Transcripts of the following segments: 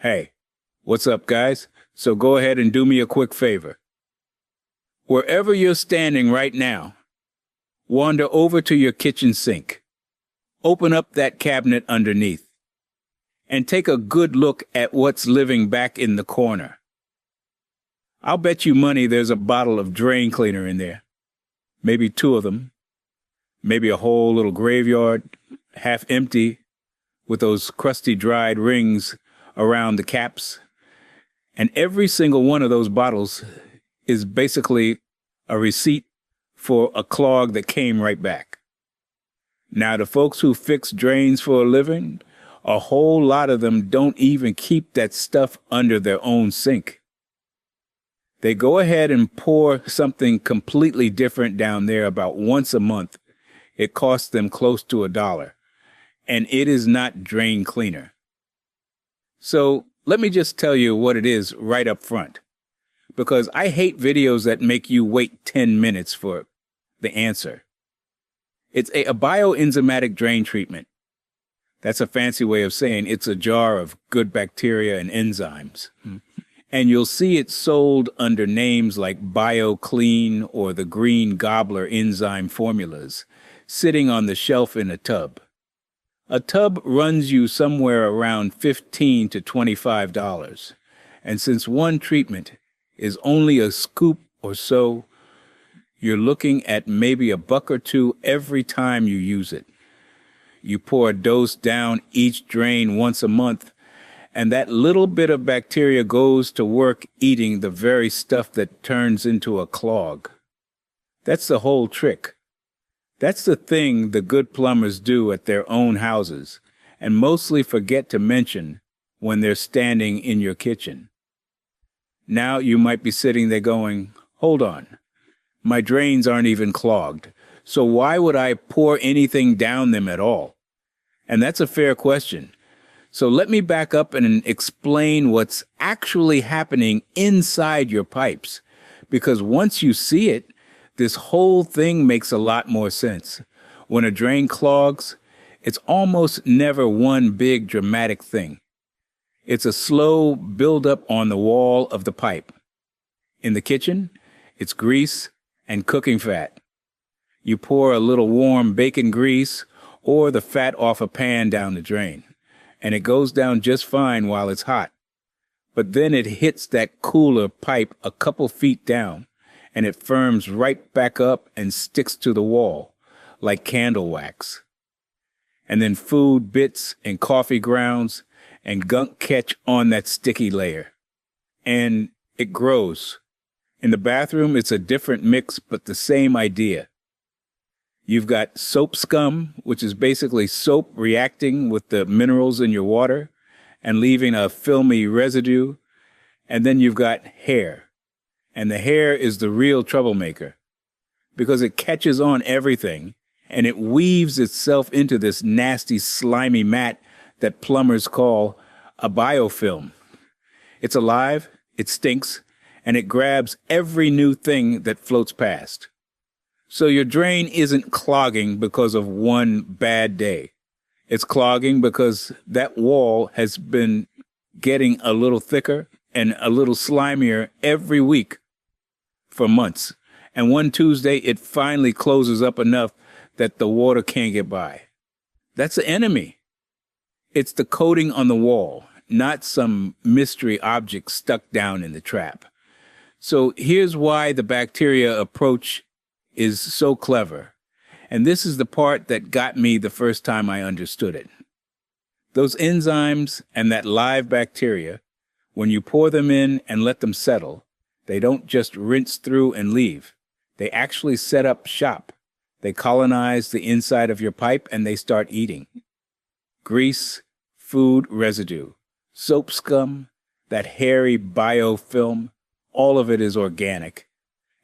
Hey, what's up, guys? So go ahead and do me a quick favor. Wherever you're standing right now, wander over to your kitchen sink. Open up that cabinet underneath and take a good look at what's living back in the corner. I'll bet you money there's a bottle of drain cleaner in there. Maybe 2 of them. Maybe a whole little graveyard, half empty, with those crusty dried rings around the caps. And every single one of those bottles is basically a receipt for a clog that came right back. Now, the folks who fix drains for a living, a whole lot of them don't even keep that stuff under their own sink. They go ahead and pour something completely different down there about once a month. It costs them close to $1. And it is not drain cleaner. So let me just tell you what it is right up front, because I hate videos that make you wait 10 minutes for the answer. It's a bioenzymatic drain treatment. That's a fancy way of saying it's a jar of good bacteria and enzymes. And you'll see it sold under names like BioClean or the Green Gobbler enzyme formulas, sitting on the shelf in a tub. A tub runs you somewhere around $15 to $25. And since one treatment is only a scoop or so, you're looking at maybe $1 or $2 every time you use it. You pour a dose down each drain once a month, and that little bit of bacteria goes to work eating the very stuff that turns into a clog. That's the whole trick. That's the thing the good plumbers do at their own houses, and mostly forget to mention when they're standing in your kitchen. Now you might be sitting there going, hold on, my drains aren't even clogged, so why would I pour anything down them at all? And that's a fair question. So let me back up and explain what's actually happening inside your pipes, because once you see it, this whole thing makes a lot more sense. When a drain clogs, it's almost never one big dramatic thing. It's a slow buildup on the wall of the pipe. In the kitchen, it's grease and cooking fat. You pour a little warm bacon grease or the fat off a pan down the drain, and it goes down just fine while it's hot. But then it hits that cooler pipe a couple feet down, and it firms right back up and sticks to the wall like candle wax. And then food bits and coffee grounds and gunk catch on that sticky layer. And it grows. In the bathroom, it's a different mix, but the same idea. You've got soap scum, which is basically soap reacting with the minerals in your water and leaving a filmy residue. And then you've got hair. And the hair is the real troublemaker, because it catches on everything and it weaves itself into this nasty, slimy mat that plumbers call a biofilm. It's alive, it stinks, and it grabs every new thing that floats past. So your drain isn't clogging because of one bad day. It's clogging because that wall has been getting a little thicker and a little slimier every week for months. And one Tuesday, it finally closes up enough that the water can't get by. That's the enemy. It's the coating on the wall, not some mystery object stuck down in the trap. So here's why the bacteria approach is so clever. And this is the part that got me the first time I understood it. Those enzymes and that live bacteria, when you pour them in and let them settle, they don't just rinse through and leave. They actually set up shop. They colonize the inside of your pipe and they start eating. Grease, food residue, soap scum, that hairy biofilm, all of it is organic.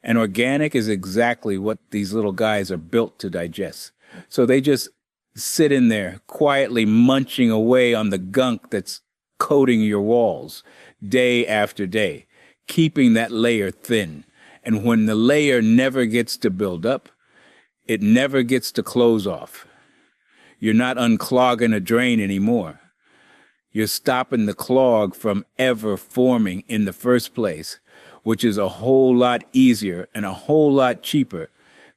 And organic is exactly what these little guys are built to digest. So they just sit in there quietly munching away on the gunk that's coating your walls day after day, keeping that layer thin. And when the layer never gets to build up, it never gets to close off. You're not unclogging a drain anymore. you're stopping the clog from ever forming in the first place, which is a whole lot easier and a whole lot cheaper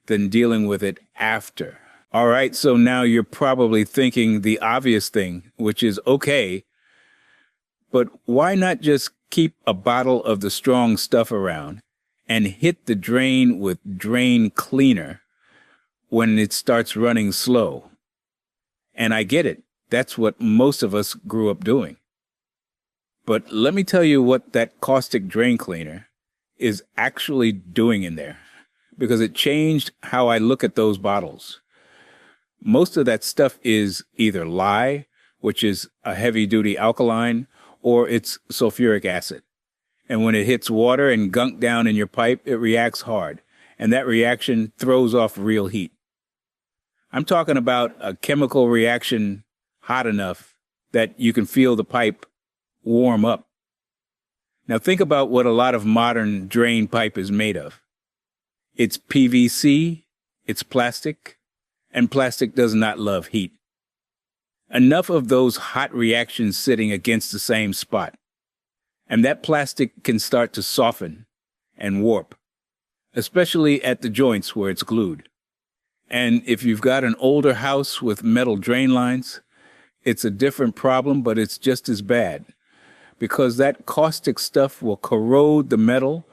than dealing with it after. All right, so now you're probably thinking the obvious thing, which is okay, but why not just keep a bottle of the strong stuff around and hit the drain with drain cleaner when it starts running slow? And I get it. That's what most of us grew up doing. But let me tell you what that caustic drain cleaner is actually doing in there, because it changed how I look at those bottles. Most of that stuff is either lye, which is a heavy-duty alkaline, or it's sulfuric acid. And when it hits water and gunk down in your pipe, it reacts hard, and that reaction throws off real heat. I'm talking about a chemical reaction hot enough that you can feel the pipe warm up. Now think about what a lot of modern drain pipe is made of. It's PVC, it's plastic, and plastic does not love heat. Enough of those hot reactions sitting against the same spot, and that plastic can start to soften and warp, especially at the joints where it's glued. And if you've got an older house with metal drain lines, it's a different problem, but it's just as bad, because that caustic stuff will corrode the metal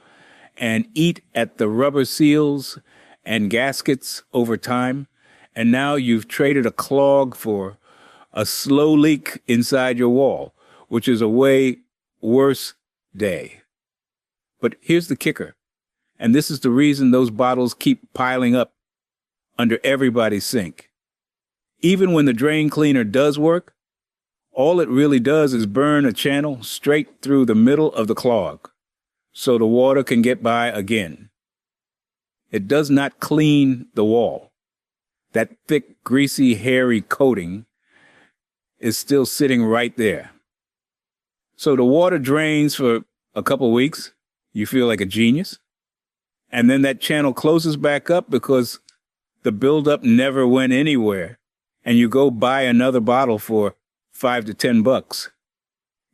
and eat at the rubber seals and gaskets over time. And now you've traded a clog for a slow leak inside your wall, which is a way worse day. But here's the kicker, and this is the reason those bottles keep piling up under everybody's sink. Even when the drain cleaner does work, all it really does is burn a channel straight through the middle of the clog, so the water can get by again. It does not clean the wall. That thick, greasy, hairy coating is still sitting right there. So the water drains for a couple weeks, you feel like a genius, and then that channel closes back up because the buildup never went anywhere, and you go buy another bottle for $5 to $10.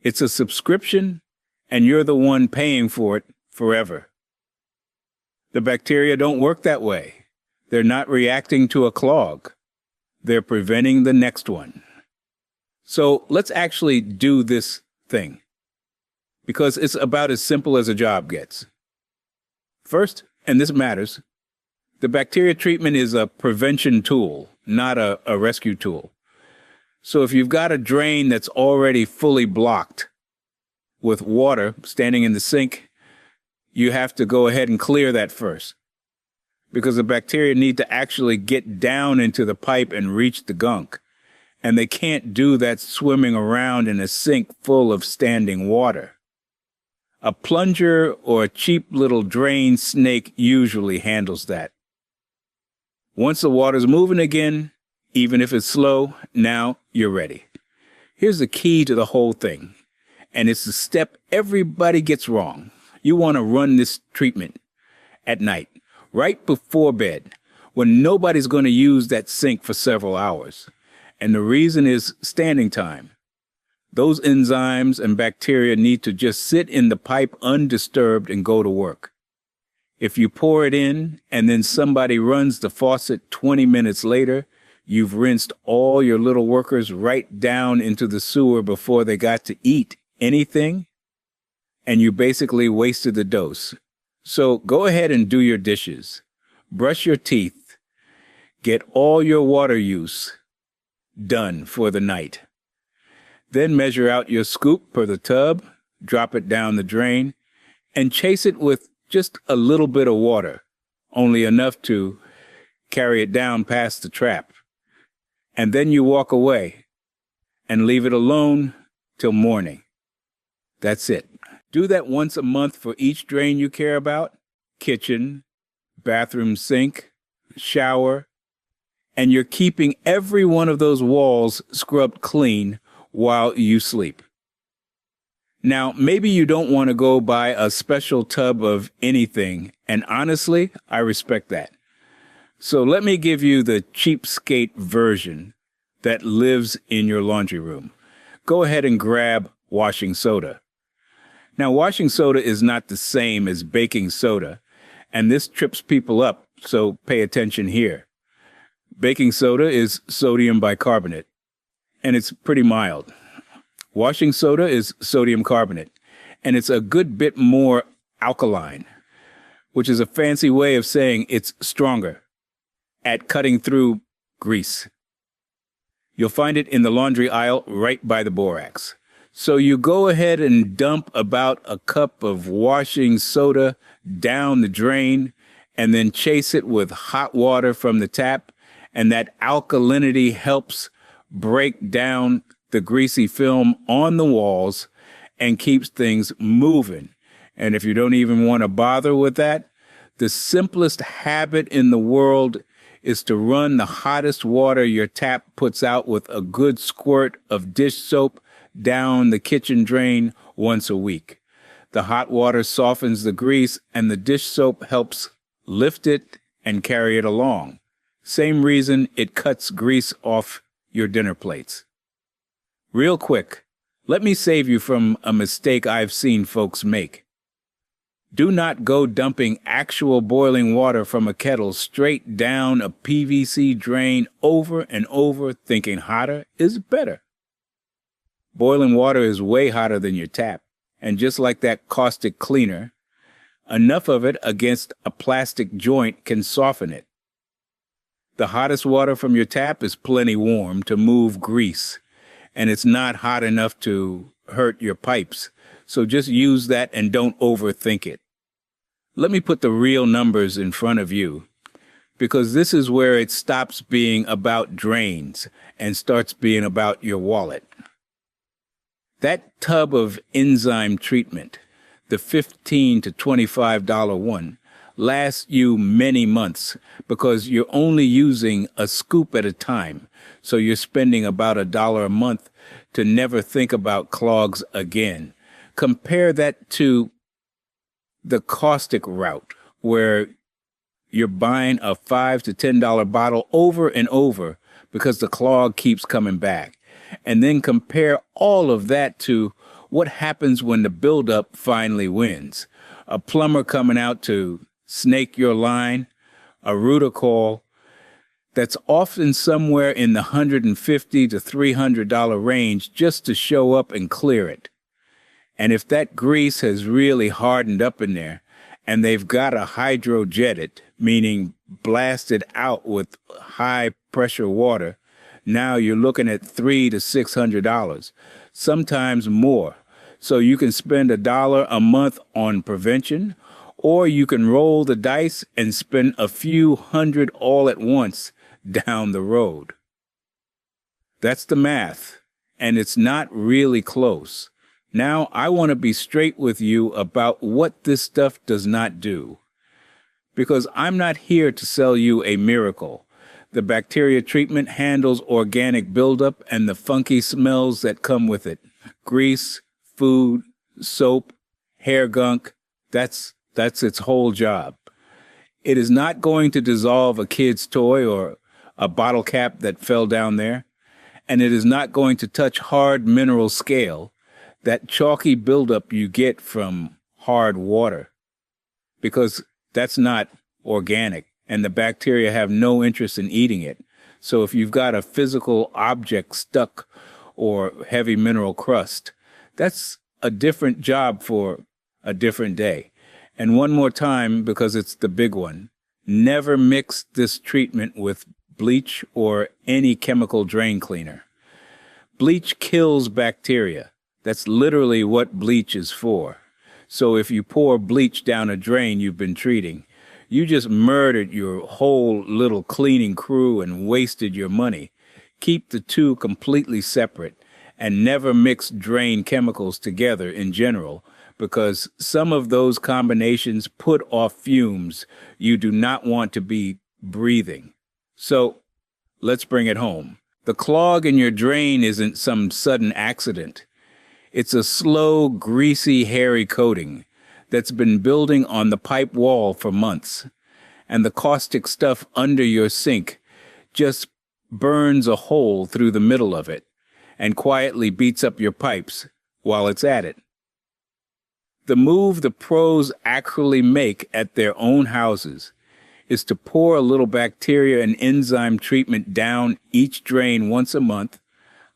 It's a subscription, and you're the one paying for it forever. The bacteria don't work that way. They're not reacting to a clog. They're preventing the next one. So let's actually do this thing, because it's about as simple as a job gets. First, and this matters, the bacteria treatment is a prevention tool, not a rescue tool. So if you've got a drain that's already fully blocked with water standing in the sink, you have to go ahead and clear that first, because the bacteria need to actually get down into the pipe and reach the gunk. And they can't do that swimming around in a sink full of standing water. A plunger or a cheap little drain snake usually handles that. Once the water's moving again, even if it's slow, now you're ready. Here's the key to the whole thing, and it's the step everybody gets wrong. You want to run this treatment at night, right before bed, when nobody's going to use that sink for several hours. And the reason is standing time. Those enzymes and bacteria need to just sit in the pipe undisturbed and go to work. If you pour it in and then somebody runs the faucet 20 minutes later, you've rinsed all your little workers right down into the sewer before they got to eat anything, and you basically wasted the dose. So go ahead and do your dishes, brush your teeth, get all your water use done for the night. Then measure out your scoop per the tub, drop it down the drain, and chase it with just a little bit of water, only enough to carry it down past the trap. And then you walk away and leave it alone till morning. That's it. Do that once a month for each drain you care about: kitchen, bathroom sink, shower, and you're keeping every one of those walls scrubbed clean while you sleep. Now, maybe you don't want to go buy a special tub of anything, and honestly, I respect that. So let me give you the cheapskate version that lives in your laundry room. go ahead and grab washing soda. Now, washing soda is not the same as baking soda, and this trips people up, so pay attention here. Baking soda is sodium bicarbonate, and it's pretty mild. Washing soda is sodium carbonate, and it's a good bit more alkaline, which is a fancy way of saying it's stronger at cutting through grease. You'll find it in the laundry aisle right by the borax. So you go ahead and dump about a cup of washing soda down the drain and then chase it with hot water from the tap, and that alkalinity helps break down the greasy film on the walls and keeps things moving. And if you don't even want to bother with that, the simplest habit in the world is to run the hottest water your tap puts out with a good squirt of dish soap down the kitchen drain once a week. The hot water softens the grease, and the dish soap helps lift it and carry it along. Same reason it cuts grease off your dinner plates. Real quick, let me save you from a mistake I've seen folks make. Do not go dumping actual boiling water from a kettle straight down a PVC drain over and over, thinking hotter is better. Boiling water is way hotter than your tap, and just like that caustic cleaner, enough of it against a plastic joint can soften it. The hottest water from your tap is plenty warm to move grease, and it's not hot enough to hurt your pipes, so just use that and don't overthink it. Let me put the real numbers in front of you, because this is where it stops being about drains and starts being about your wallet. That tub of enzyme treatment, the $15 to $25 one, lasts you many months because you're only using a scoop at a time. So you're spending about $1 a month to never think about clogs again. Compare that to the caustic route, where you're buying a $5 to $10 bottle over and over because the clog keeps coming back. And then compare all of that to what happens when the buildup finally wins. A plumber coming out to snake your line, a rooter call that's often somewhere in the $150 to $300 range just to show up and clear it. And if that grease has really hardened up in there and they've got to hydrojet it, meaning blast it out with high pressure water, now you're looking at $300 to $600, sometimes more. So you can spend $1 a month on prevention, or you can roll the dice and spend a few hundred all at once down the road. That's the math, and it's not really close. Now I want to be straight with you about what this stuff does not do, because I'm not here to sell you a miracle. The bacteria treatment handles organic buildup and the funky smells that come with it. Grease, food, soap, hair gunk, that's its whole job. It is not going to dissolve a kid's toy or a bottle cap that fell down there, and it is not going to touch hard mineral scale, that chalky buildup you get from hard water, because that's not organic. And the bacteria have no interest in eating it. So if you've got a physical object stuck or heavy mineral crust, that's a different job for a different day. And one more time, because it's the big one, never mix this treatment with bleach or any chemical drain cleaner. Bleach kills bacteria. That's literally what bleach is for. So if you pour bleach down a drain you've been treating, you just murdered your whole little cleaning crew and wasted your money. Keep the two completely separate and never mix drain chemicals together in general, because some of those combinations put off fumes you do not want to be breathing. So let's bring it home. The clog in your drain isn't some sudden accident. It's a slow, greasy, hairy coating that's been building on the pipe wall for months, and the caustic stuff under your sink just burns a hole through the middle of it, and quietly beats up your pipes while it's at it. The move the pros actually make at their own houses is to pour a little bacteria and enzyme treatment down each drain once a month,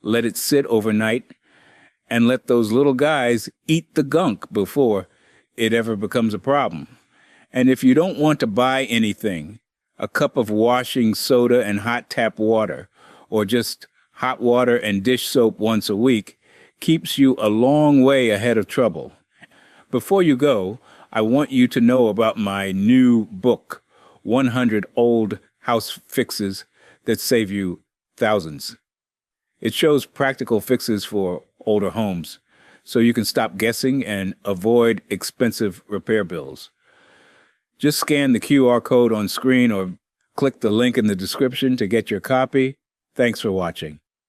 let it sit overnight, and let those little guys eat the gunk before it ever becomes a problem. And if you don't want to buy anything, a cup of washing soda and hot tap water, or just hot water and dish soap once a week, keeps you a long way ahead of trouble. Before you go, I want you to know about my new book, 100 Old House Fixes That Save You Thousands. It shows practical fixes for older homes, so you can stop guessing and avoid expensive repair bills. Just scan the QR code on screen or click the link in the description to get your copy. Thanks for watching.